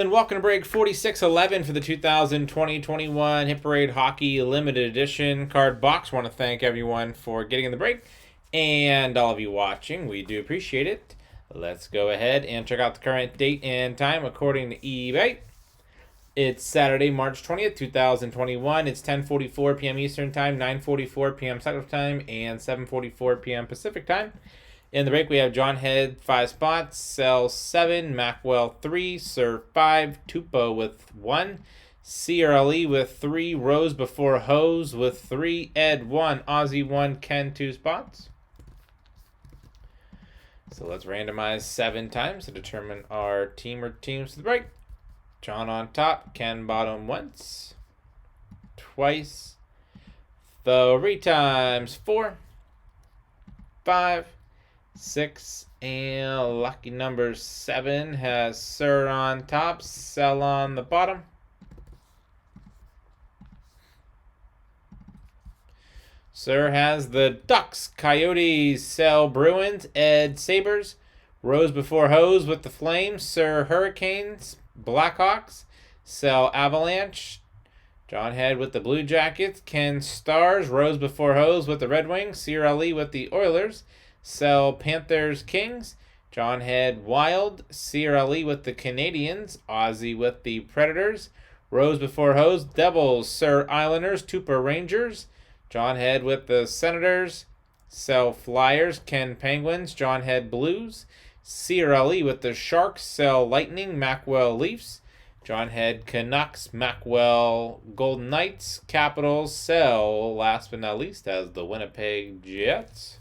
And welcome to break 4611 for the 2020-21 Hit Parade Hockey Limited Edition card box. Want to thank everyone for getting in the break and all of you watching. We do appreciate it. Let's go ahead and check out the current date and time according to eBay. It's Saturday, March 20th, 2021. It's 10:44 p.m. Eastern Time, 9:44 p.m. Central Time, and 7:44 p.m. Pacific Time. In the break, we have John Head, 5 spots, Sell 7, Macwell 3, Sir 5, Tupo with 1, CRLE with 3, Rose before Hose with 3, Ed 1, Aussie 1, Ken 2 spots. So let's randomize 7 times to determine our team or teams to the break. John on top, Ken bottom once, twice, 3 times, 4, 5, 6, and lucky number 7 has Sir on top, Sell on the bottom. Sir has the Ducks, Coyotes, Sell Bruins, Ed Sabres, Rose before Hose with the Flames, Sir Hurricanes, Blackhawks, Sell Avalanche, John Head with the Blue Jackets, Ken Stars, Rose before Hose with the Red Wings, CRLE with the Oilers, Sell Panthers Kings, John Head Wild, CRLE with the Canadians, Aussie with the Predators, Rose before Hose, Devils, Sir Islanders, Tupa Rangers, John Head with the Senators, Sell Flyers, Ken Penguins, John Head Blues, CRLE with the Sharks, Sell Lightning, Macwell Leafs, John Head Canucks, Macwell Golden Knights, Capitals, Sell, last but not least, as the Winnipeg Jets.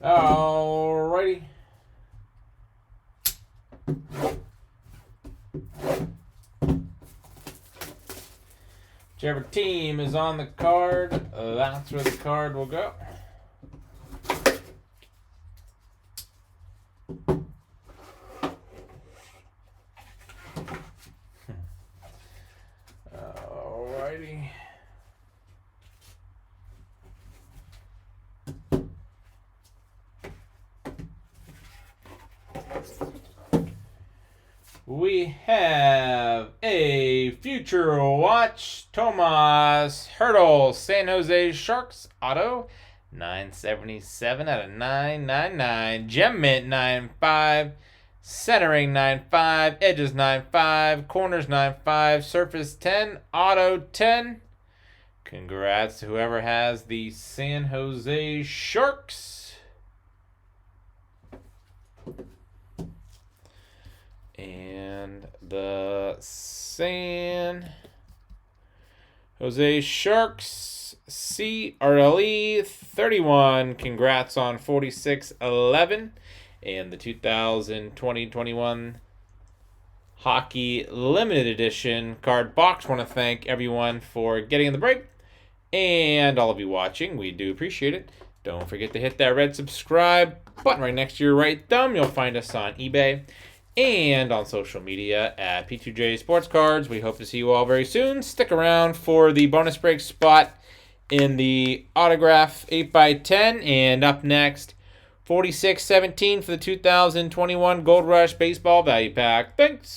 Alrighty. Whichever team is on the card, that's where the card will go. Alrighty. We have a Future Watch, Tomas Hurdle, San Jose Sharks, auto, 977 out of 999, Gem Mint 95, Centering 95, Edges 95, Corners 95, Surface 10, Auto 10. Congrats to whoever has the San Jose Sharks. And the San Jose Sharks CRLE 31. Congrats on 4611. And the 2020-21 Hockey Limited Edition card box. Want to thank everyone for getting in the break. And all of you watching, we do appreciate it. Don't forget to hit that red subscribe button right next to your right thumb. You'll find us on eBay and on social media at P2J Sports Cards. We hope to see you all very soon. Stick around for the bonus break spot in the autograph 8x10. And up next, 46-17 for the 2021 Gold Rush Baseball Value Pack. Thanks.